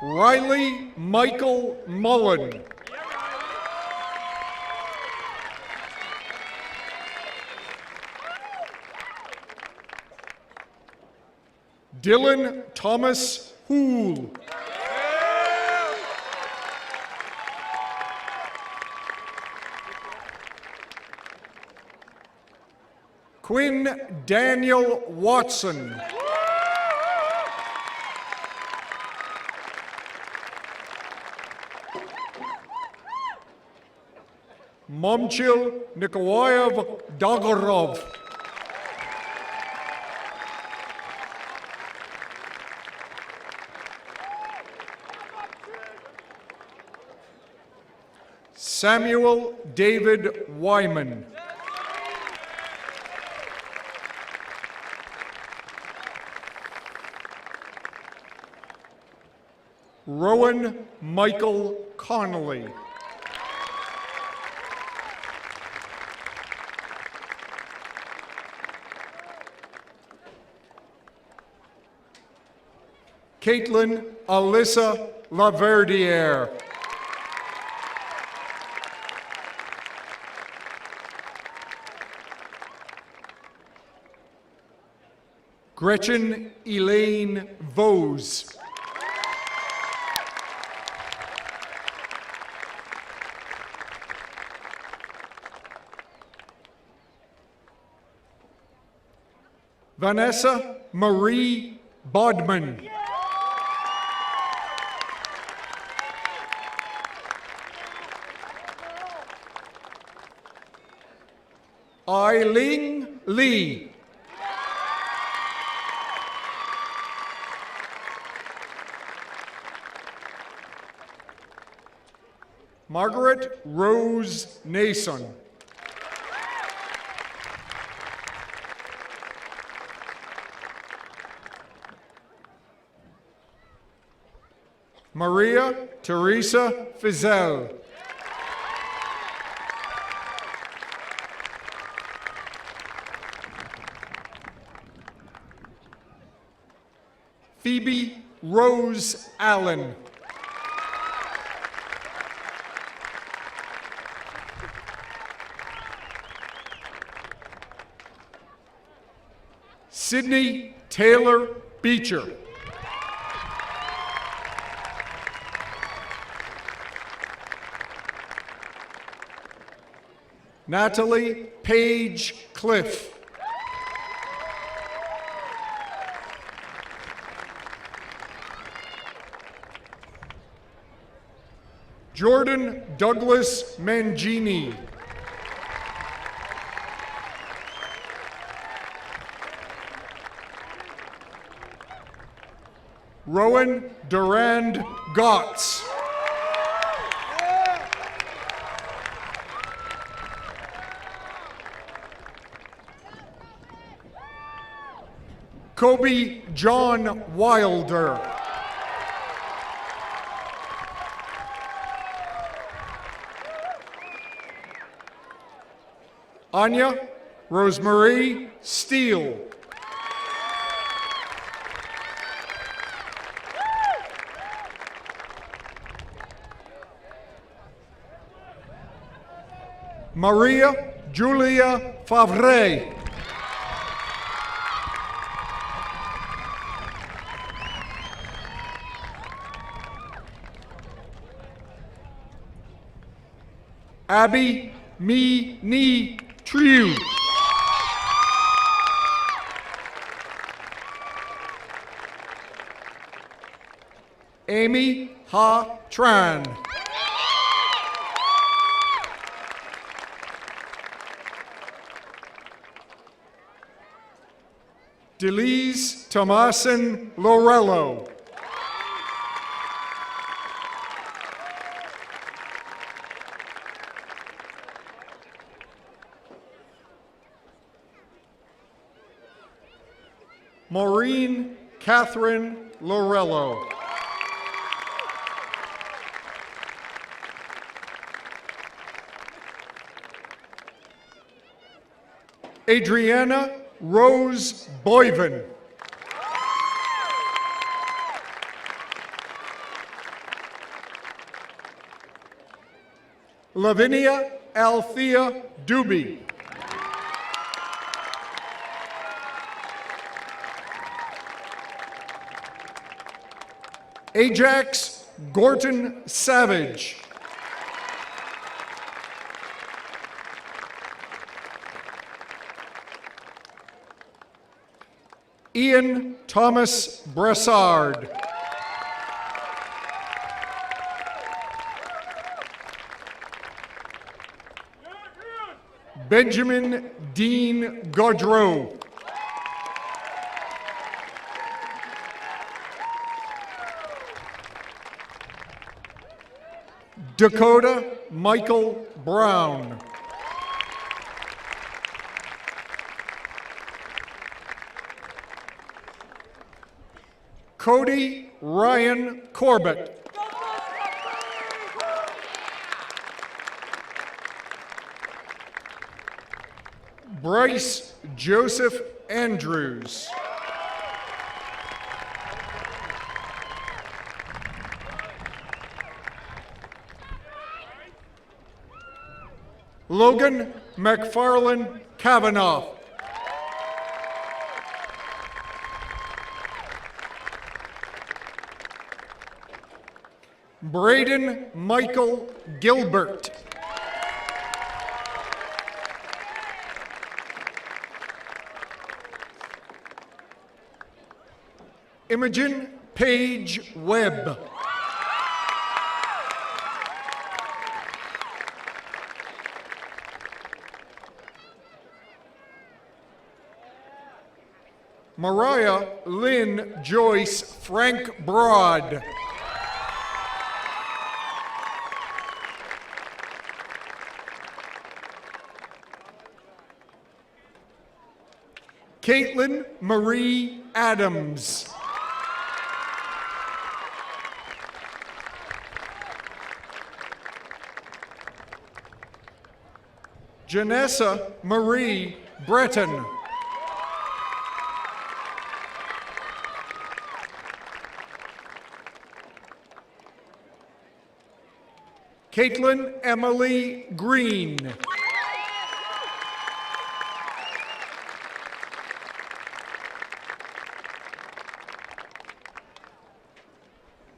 Riley Michael Mullen. Dylan Thomas Hoole. Quinn Daniel Watson. Momchil Nikolaev Dagorov. Samuel David Wyman. Rowan Michael Connolly. Caitlin Alyssa Laverdiere. Gretchen Elaine Vose. Vanessa Marie Bodman. Eiling Lee. Margaret Rose Nason. Maria Teresa Fizel. Phoebe Rose Allen. Sydney Taylor Beecher. Natalie Page Cliff. Jordan Douglas Mangini. Rowan Durand Gotts. Kobe John Wilder. Anya Rosemarie Steele. Maria Julia Favre. Abby Mi Ni Triu. Amy Ha Tran. Delise Tomasin Lorello. Maureen Catherine Lorello. Adriana Rose Boyven. Lavinia Althea Doobie. Ajax Gorton Savage. Ian Thomas Bressard. Benjamin Dean Gaudreau. Dakota Michael Brown. Cody Ryan Corbett. Bryce Joseph Andrews. Logan McFarland Kavanaugh. Braden Michael Gilbert. Imogen Page Webb. Mariah Lynn Joyce Frank Broad. Caitlin Marie Adams. Janessa Marie Breton. Caitlin Emily Green.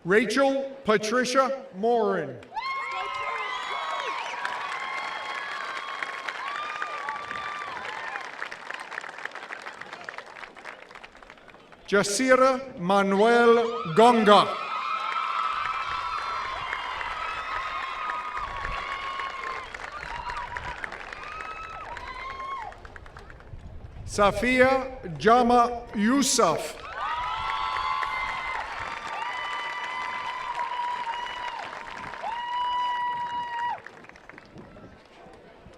Rachel Patricia Morin. Jasira Manuel Gonga. Safia Jama Yusuf.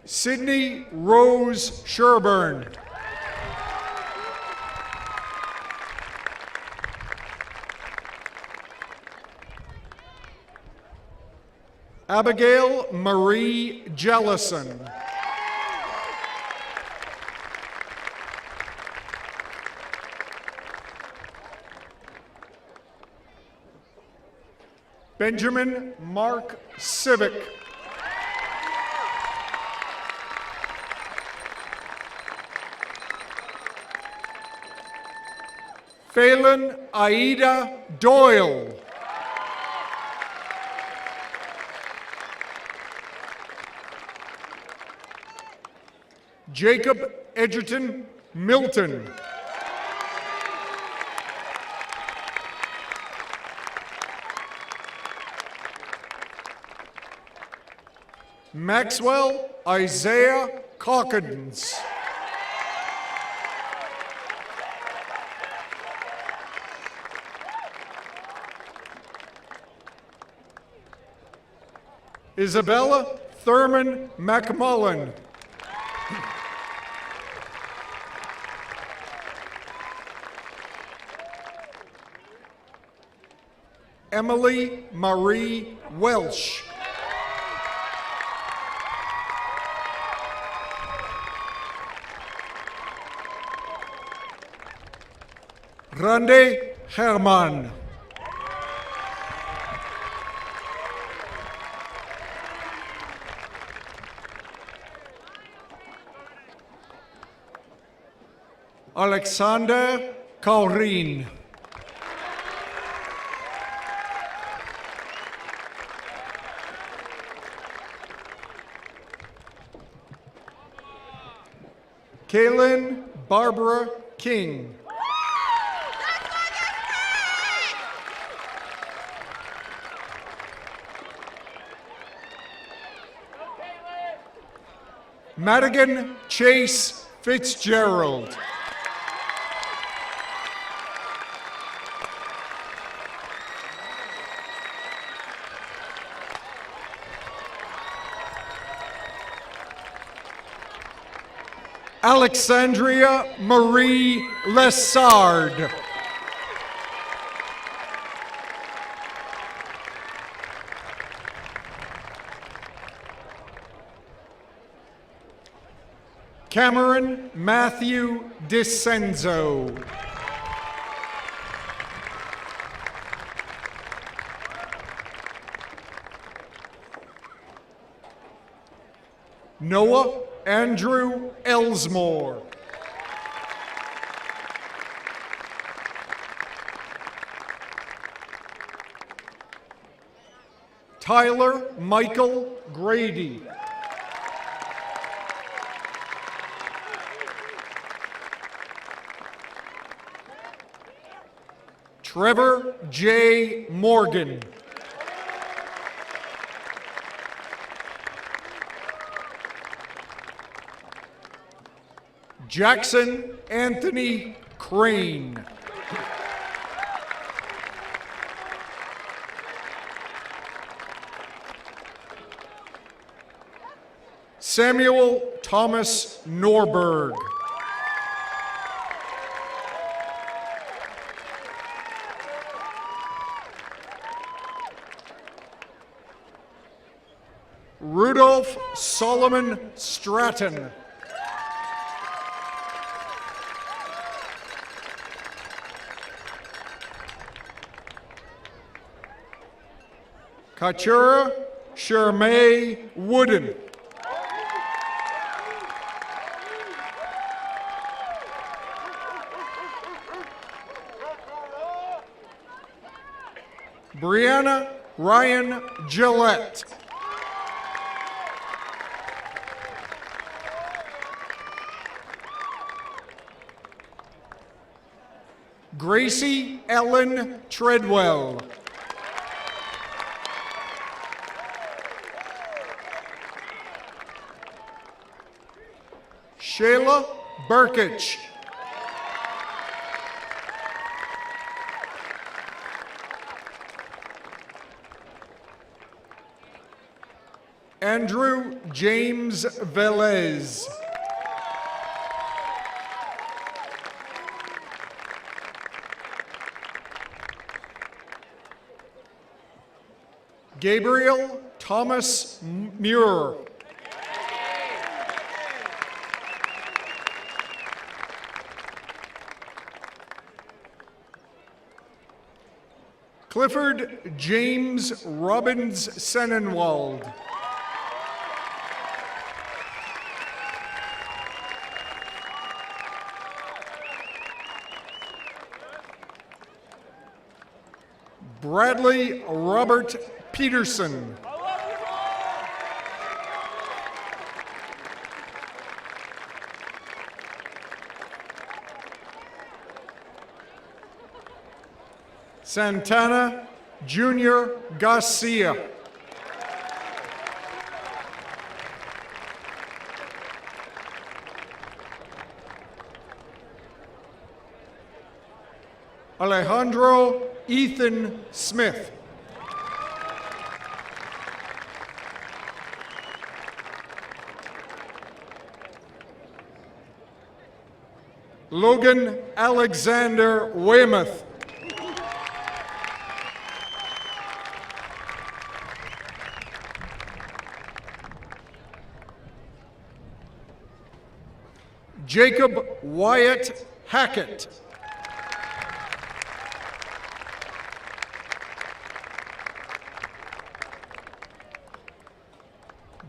Sydney Rose Sherburne. Abigail Marie Jellison. Benjamin Mark Civic. Phelan Aida Doyle. Jacob Edgerton Milton. Maxwell Isaiah Calkins. Isabella Thurman McMullen. Emily Marie Welsh. Rande Herman. Alexander Kaurin. Kaylin Barbara King. Madigan Chase Fitzgerald. Alexandria Marie Lessard. Cameron Matthew DiCenzo. Noah Andrew Elsmore. Tyler Michael Grady. Trevor J. Morgan. Jackson Anthony Crane. Samuel Thomas Norberg. Rudolph Solomon Stratton. Katura Shermay Wooden. Brianna Ryan Gillette. Gracie Ellen Treadwell. Shayla Burkich. Andrew James Velez. Gabriel Thomas Muir. Clifford James Robbins Sennenwald. Bradley Robert Peterson. Santana Junior Garcia. Alejandro Ethan Smith. Logan Alexander Weymouth. Jacob Wyatt Hackett.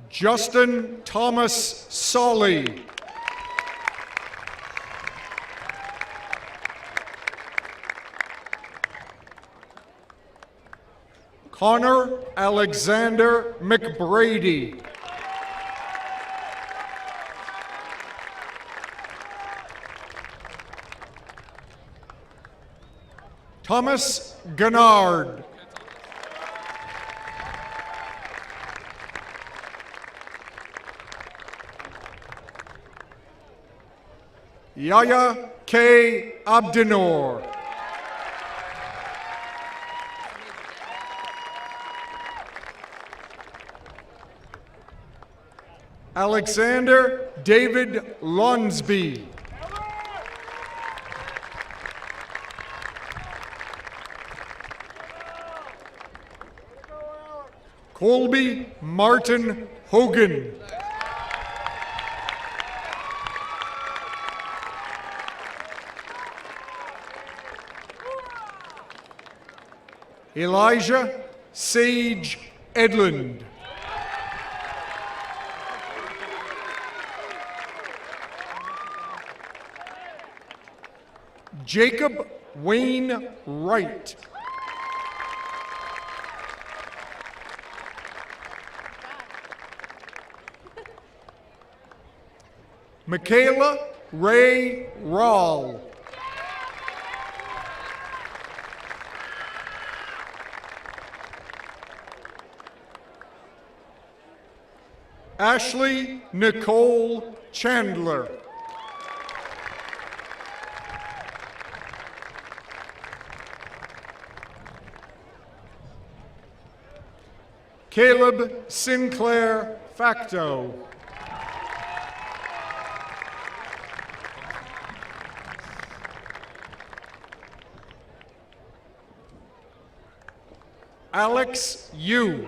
Justin Thomas Solly. Connor Alexander McBrady. Thomas Gennard. Yaya K. Abdinor. Alexander David Lonsby. Colby Martin Hogan. Elijah Sage Edlund. Jacob Wayne Wright. Michaela Ray Rawl. Ashley Nicole Chandler. Caleb Sinclair Facto. Alex Yu.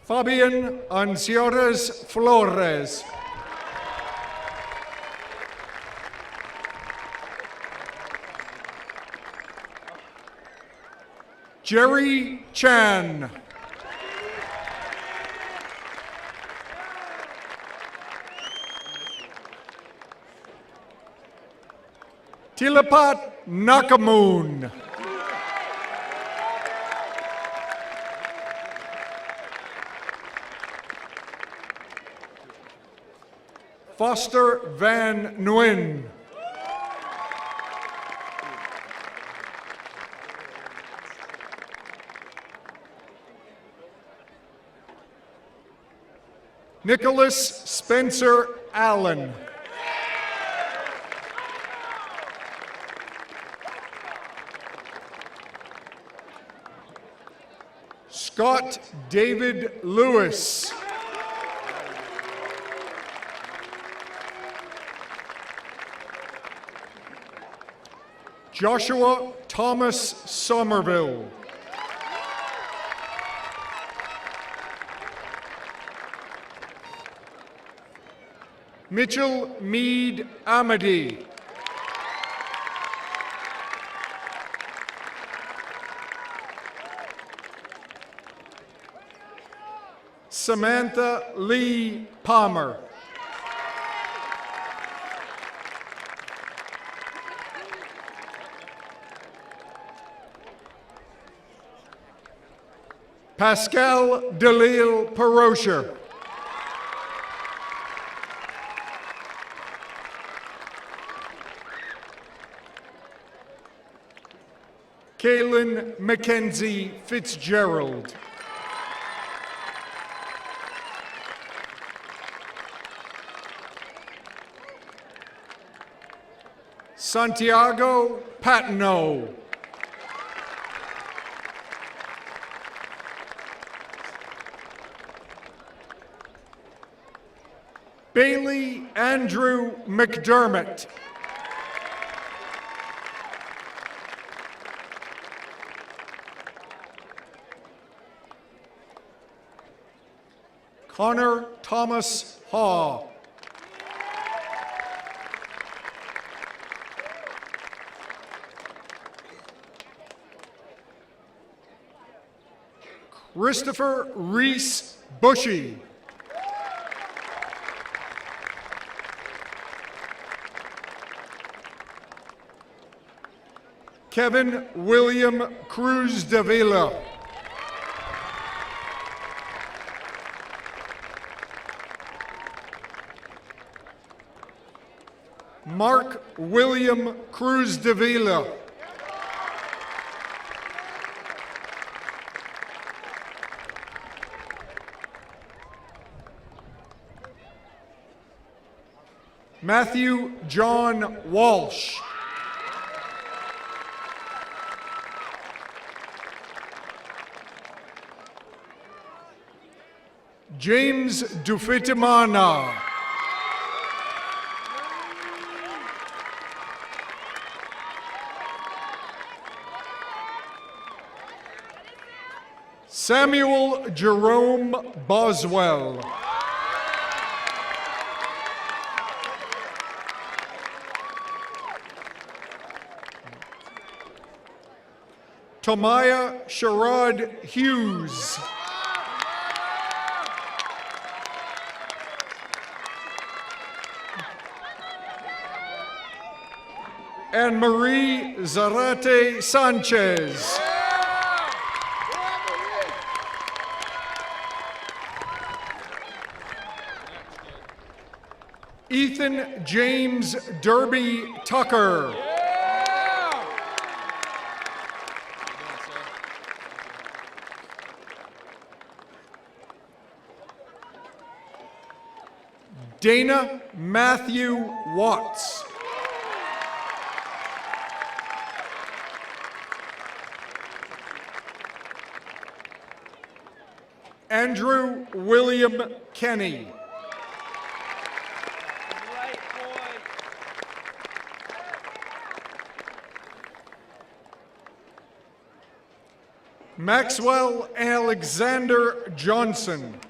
Fabian Anciores Flores. Jerry Chan. Tilapat Nakamoon. Foster Van Nguyen. Nicholas Spencer Allen. Scott David Lewis. Joshua Thomas Somerville. Mitchell Mead Amity. Samantha Lee Palmer. Pascal Delille Perocher. Kaylin Mackenzie Fitzgerald. Santiago Patino. Bailey Andrew McDermott. Connor Thomas Haw. Christopher Reese Bushy. Kevin William Cruz Davila. Mark William Cruz Davila. Matthew John Walsh. James Dufitimana. Samuel Jerome Boswell. Tomaya Sherrod Hughes. And Marie Zarate Sanchez. Ethan James Derby Tucker. Dana Matthew Watts. Andrew William Kenny. Maxwell Alexander Johnson.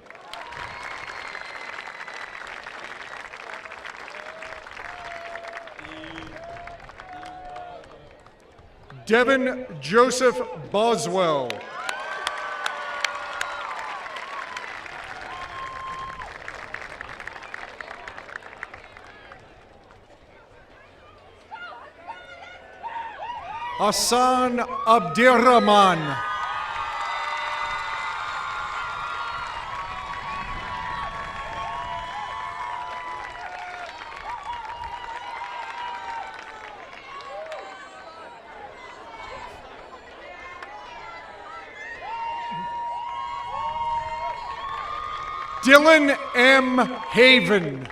Devin Joseph Boswell. Hassan Abdirrahman. Dylan M. Haven.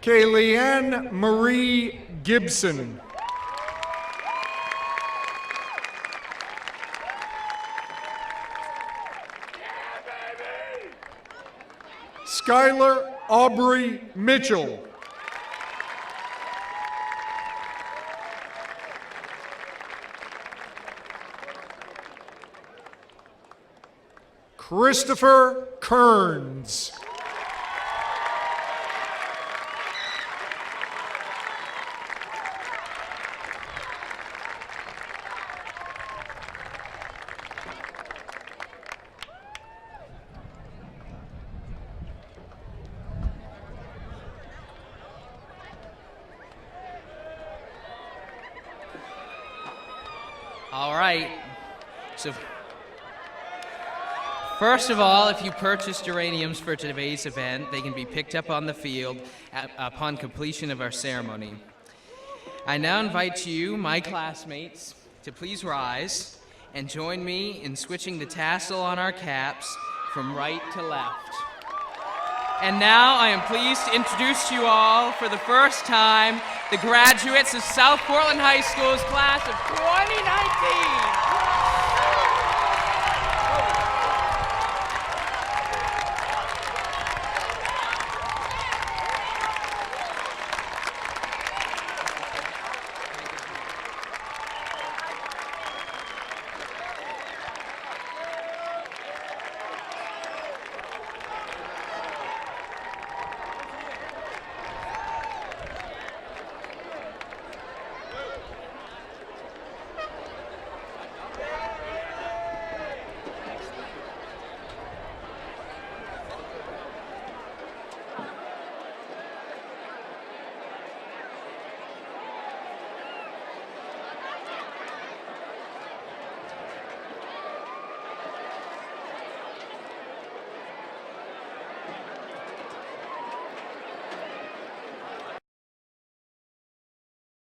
Kayleanne Marie Gibson. Skylar Aubrey Mitchell. Christopher Kearns. All right. So, first of all, if you purchase geraniums for today's event, they can be picked up on the field upon completion of our ceremony. I now invite you, my classmates, to please rise and join me in switching the tassel on our caps from right to left. And now I am pleased to introduce to you all, for the first time, the graduates of South Portland High School's class of 2019.